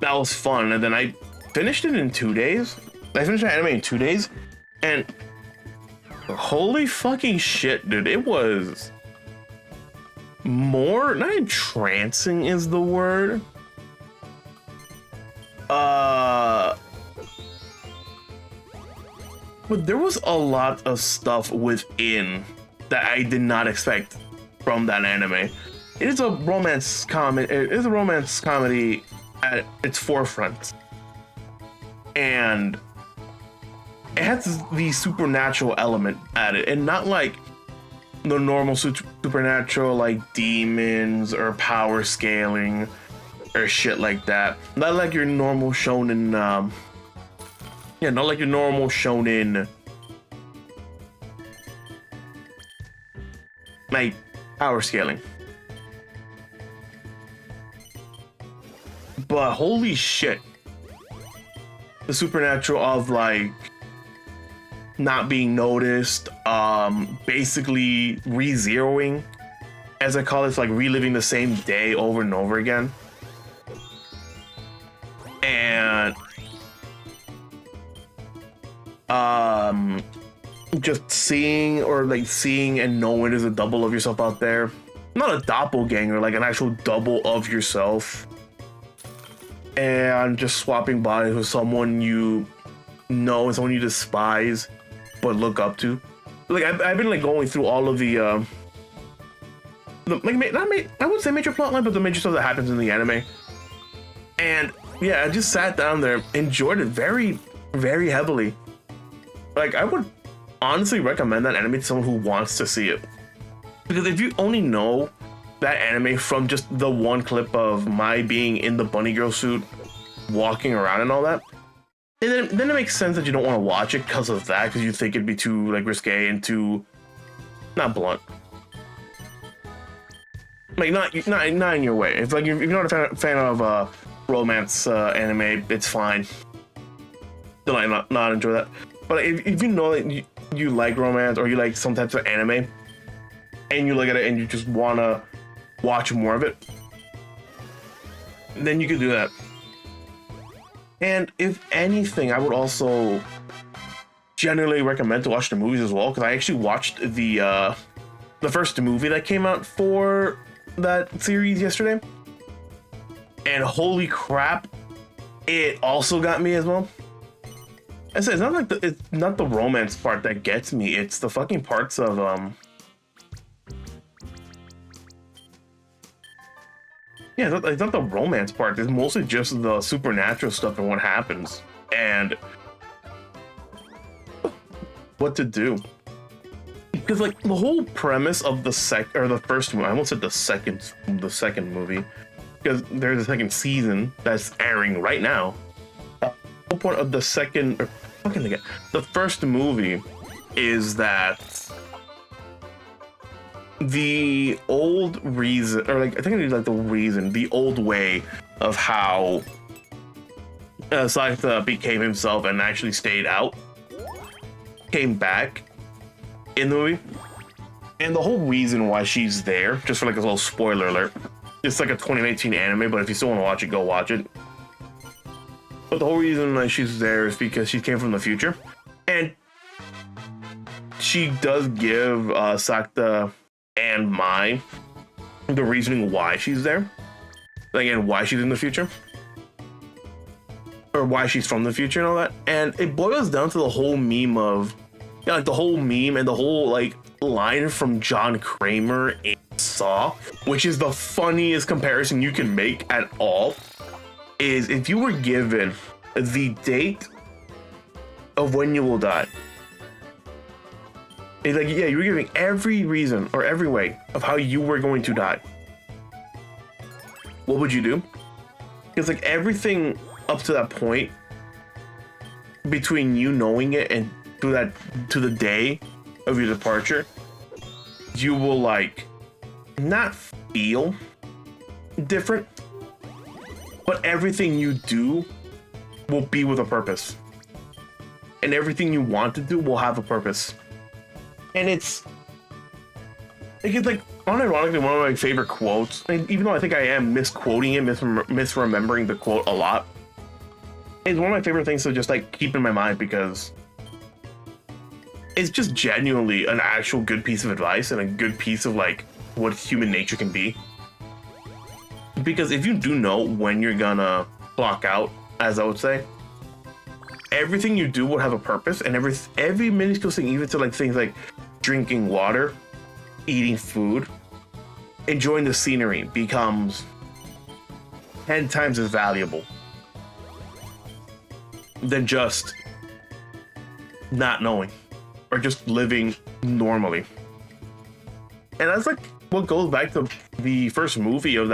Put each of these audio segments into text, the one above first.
that was fun. And then I finished it in 2 days. I finished the anime in 2 days, and holy fucking shit, dude! It was more, not entrancing is the word. But there was a lot of stuff within that I did not expect from that anime. It is a romance comedy. It is a romance comedy at its forefront, and it has the supernatural element at it, and not like the normal supernatural like demons or power scaling or shit like that. Not like your normal shonen. Yeah, not like your normal shonen, like power scaling. But holy shit, the supernatural of like not being noticed, basically re-zeroing, as I call it, like reliving the same day over and over again. And just seeing and knowing there's a double of yourself out there. Not a doppelganger, like an actual double of yourself. And just swapping bodies with someone you know and someone you despise but look up to. Like I've been like going through all of the I wouldn't say major plotline, but the major stuff that happens in the anime. And yeah, I just sat down there, enjoyed it very, very heavily. Like I would honestly recommend that anime to someone who wants to see it. Because if you only know that anime from just the one clip of Mai being in the bunny girl suit, walking around and all that, and then it makes sense that you don't want to watch it because of that, because you think it'd be too like risque and too not blunt. Like not in your way. It's like if you're not a fan of romance anime, it's fine. Then I not enjoy that. But if you know that you like romance or you like some types of anime, and you look at it and you just wanna watch more of it, then you could do that. And if anything, I would also generally recommend to watch the movies as well, because I actually watched the first movie that came out for that series yesterday, and holy crap, it also got me as well. I said it's not the romance part that gets me, it's the fucking parts of yeah, it's not the romance part. It's mostly just the supernatural stuff and what happens and what to do. Because like the whole premise of the first movie, I almost said the second movie, because there's a second season that's airing right now. The whole point of the first movie is that the old reason, or like I think it is like the old way of how Sakata became himself and actually stayed out, came back in the movie. And the whole reason why she's there, just for like a little spoiler alert, it's like a 2019 anime, but if you still want to watch it, go watch it. But the whole reason why she's there is because she came from the future, and she does give Sakata and Mai the reasoning why she's there, like, and why she's in the future, or why she's from the future and all that. And it boils down to the whole meme of, yeah, like the whole meme and the whole like line from John Kramer in Saw, which is the funniest comparison you can make at all, is if you were given the date of when you will die, it's like, yeah, you were giving every reason or every way of how you were going to die, what would you do? Because like everything up to that point, between you knowing it and to the day of your departure, you will like not feel different, but everything you do will be with a purpose, and everything you want to do will have a purpose. And it's it's like unironically one of my favorite quotes, and even though I think I am misquoting it, misremembering the quote a lot, it's one of my favorite things to just like keep in my mind because it's just genuinely an actual good piece of advice and a good piece of like what human nature can be. Because if you do know when you're gonna clock out, as I would say, everything you do will have a purpose, and every minuscule thing, even to like things like drinking water, eating food, enjoying the scenery, becomes 10 times as valuable than just not knowing or just living normally. And that's like what goes back to the first movie of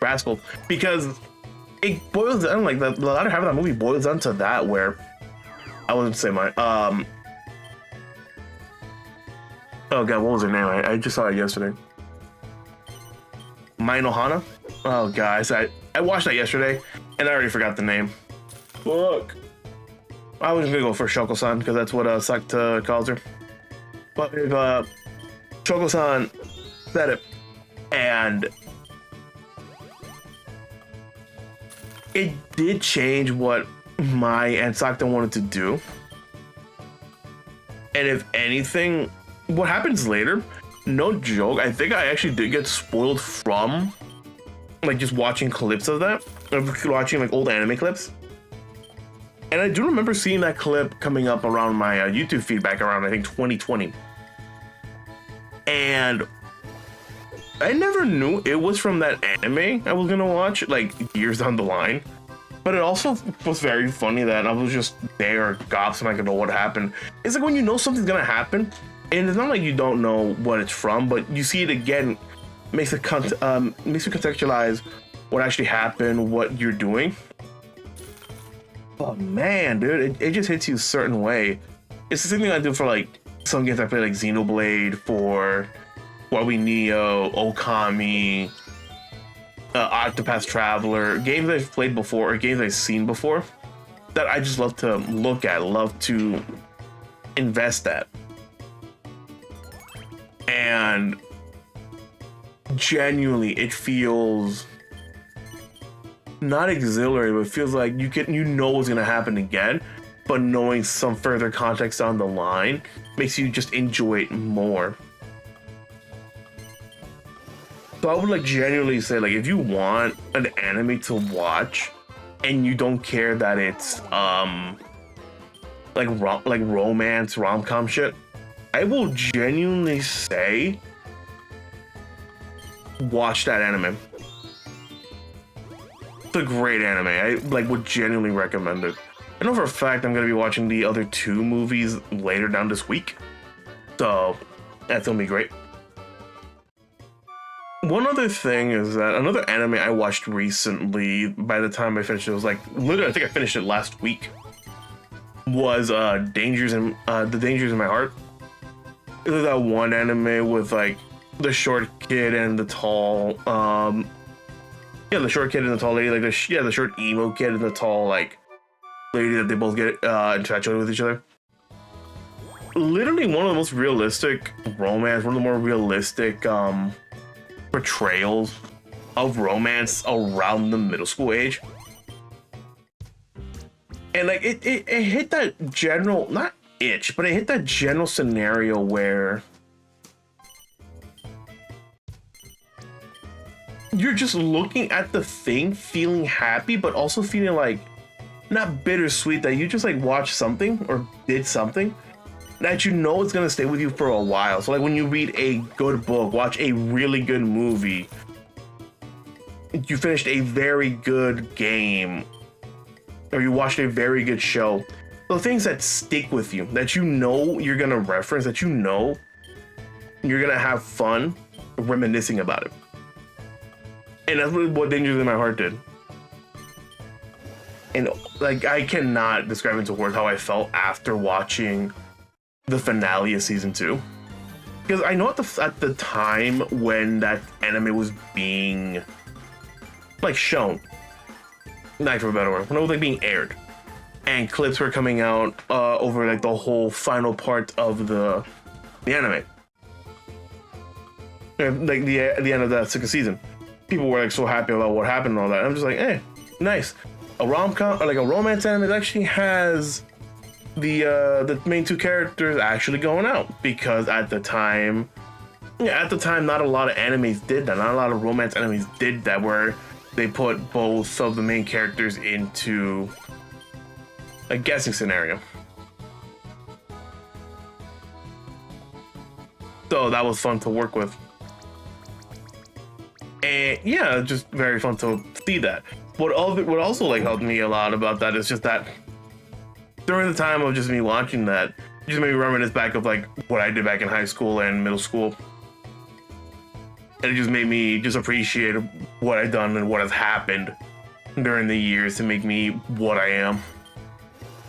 Rascal, because it boils down, like the latter half of that movie boils down to that, where I wouldn't say my oh god, what was her name? I just saw it yesterday. Mai Nohana? Oh guys, I watched that yesterday and I already forgot the name. Fuck. I was gonna go for Shoko-san because that's what Sakta calls her. But if Shoko-san said it, and it did change what Mai and Sakta wanted to do. And if anything, what happens later, no joke, I think I actually did get spoiled from like just watching clips of that, of watching like old anime clips. And I do remember seeing that clip coming up around my YouTube feedback around, I think, 2020. And I never knew it was from that anime I was gonna watch, like, years down the line. But it also was very funny that I was just there, gobsmacked about what happened. It's like when you know something's gonna happen, and it's not like you don't know what it's from, but you see it again, makes you contextualize what actually happened, what you're doing. Oh man, dude, it just hits you a certain way. It's the same thing I do for like some games I play, like Xenoblade, for Huawei Neo, Okami, Octopath Traveler, games I've played before or games I've seen before that I just love to look at, love to invest at. And genuinely, it feels not exhilarating, but it feels like you know what's gonna happen again, but knowing some further context on the line makes you just enjoy it more. So I would like genuinely say, like, if you want an anime to watch and you don't care that it's like romance rom-com shit, I will genuinely say watch that anime. It's a great anime. I like would genuinely recommend it. I know for a fact I'm gonna be watching the other 2 movies later down this week, so that's gonna be great. One other thing is that another anime I watched recently, by the time I finished it, was like literally, I think I finished it last week, was The Dangers in My Heart. It was that one anime with like the short kid and the tall the short kid and the tall lady, like the short emo kid and the tall like lady that they both get infatuated with each other. Literally one of the most realistic romance, one of the more realistic portrayals of romance around the middle school age. And like it hit that general, not itch, but it hit that general scenario where you're just looking at the thing, feeling happy, but also feeling like not bittersweet that you just like watched something or did something that you know it's gonna stay with you for a while. So like when you read a good book, watch a really good movie, you finished a very good game, or you watched a very good show, the things that stick with you, that you know you're gonna reference, that you know you're gonna have fun reminiscing about it. And that's what Dangers in My Heart did. And like, I cannot describe into words how I felt after watching the finale of season 2. Because I know at the time when that anime was being like shown, not for a better word, when it was like being aired, and clips were coming out over like the whole final part of the anime, like the end of that second season. People were like so happy about what happened and all that. And I'm just like, nice. A rom-com, or like a romance anime that actually has the main two characters actually going out, because at the time, not a lot of animes did that. Not a lot of romance animes did that, where they put both of the main characters into a guessing scenario. So that was fun to work with. And yeah, just very fun to see that. What also like helped me a lot about that is just that during the time of just me watching that, just made me reminisce back of like what I did back in high school and middle school. And it just made me just appreciate what I've done and what has happened during the years to make me what I am.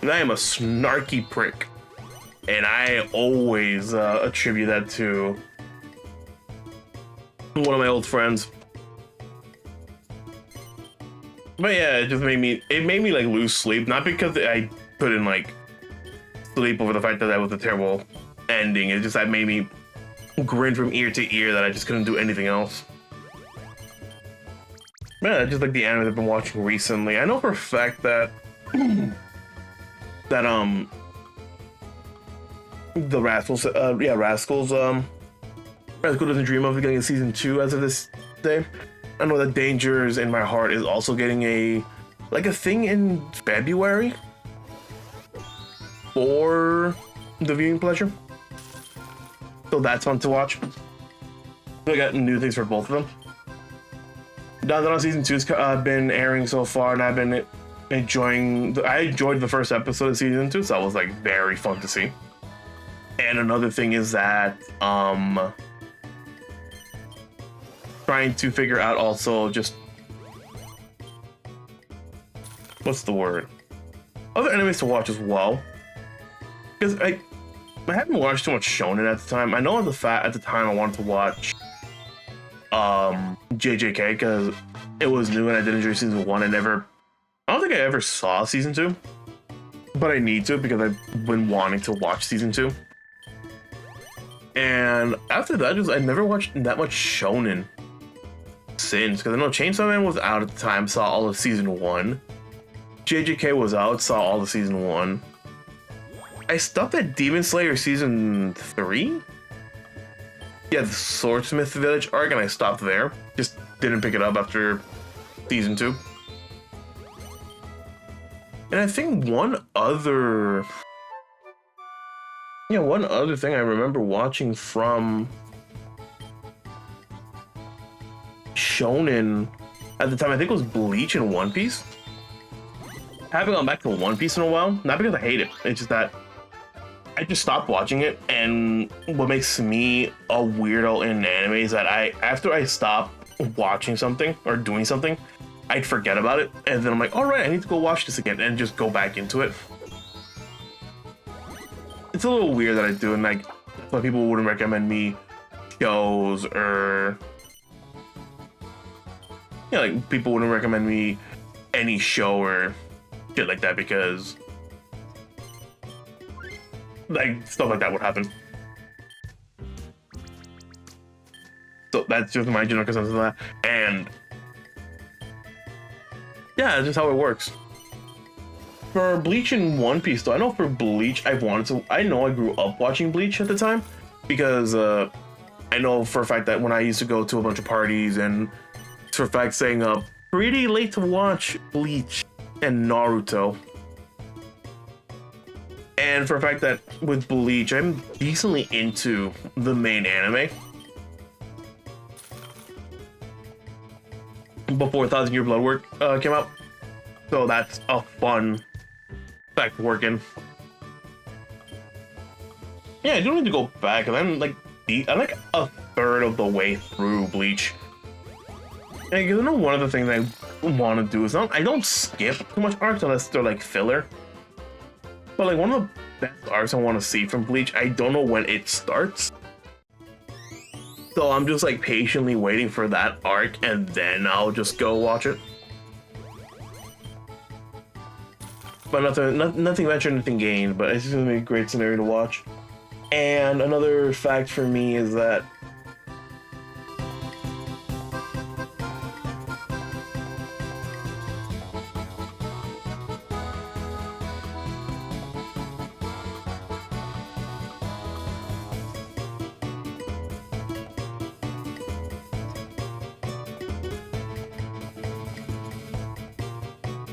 And I am a snarky prick. And I always attribute that to one of my old friends. But yeah, it made me like lose sleep. Not because I couldn't like sleep over the fact that was a terrible ending. It's just that made me grin from ear to ear that I just couldn't do anything else. Man, I just like the anime I've been watching recently. I know for a fact that the Rascals, Rascals doesn't dream of getting a season 2 as of this day. I know that Dangers in My Heart is also getting a thing in February for the viewing pleasure. So that's fun to watch. I got new things for both of them. Now that on season 2's been airing so far, and I've been enjoying. I enjoyed the first episode of season 2, so that was like very fun to see. And another thing is that trying to figure out also just what's the word? Other animes to watch as well, because I haven't watched too much shonen at the time. I know at the time I wanted to watch JJK because it was new and I did enjoy season 1. I don't think I ever saw season 2, but I need to because I've been wanting to watch season 2. And after that, I never watched that much shonen since, because I know Chainsaw Man was out at the time, saw all of season 1. JJK was out, saw all of season 1. I stopped at Demon Slayer season 3. Yeah, the Swordsmith Village arc, and I stopped there. Just didn't pick it up after season 2. And I think one other thing I remember watching from shonen at the time, I think it was Bleach and One Piece. I haven't gone back to One Piece in a while, not because I hate it, it's just that I just stopped watching it. And what makes me a weirdo in anime is that after I stop watching something or doing something, I'd forget about it, and then I'm like, all right, I need to go watch this again, and just go back into it. It's a little weird that I do, and like, but people wouldn't recommend me shows, or like people wouldn't recommend me any show or shit like that, because like stuff like that would happen. So that's just my general consensus on that. And yeah, that's just how it works. For Bleach and One Piece, though, I know for Bleach, I know I grew up watching Bleach at the time, because I know for a fact that when I used to go to a bunch of parties, and for a fact staying up pretty late to watch Bleach and Naruto. And for a fact that with Bleach, I'm decently into the main anime. Before 1,000 Year Blood Work came out. So that's a fun fact working. Yeah, I do need to go back, and I'm like a third of the way through Bleach. And I know one of the things I want to do is I don't skip too much arcs unless they're like filler. But like one of the best arcs I want to see from Bleach, I don't know when it starts. So I'm just like patiently waiting for that arc, and then I'll just go watch it. But nothing ventured, nothing gained, but it's just gonna be a great scenario to watch. And another fact for me is that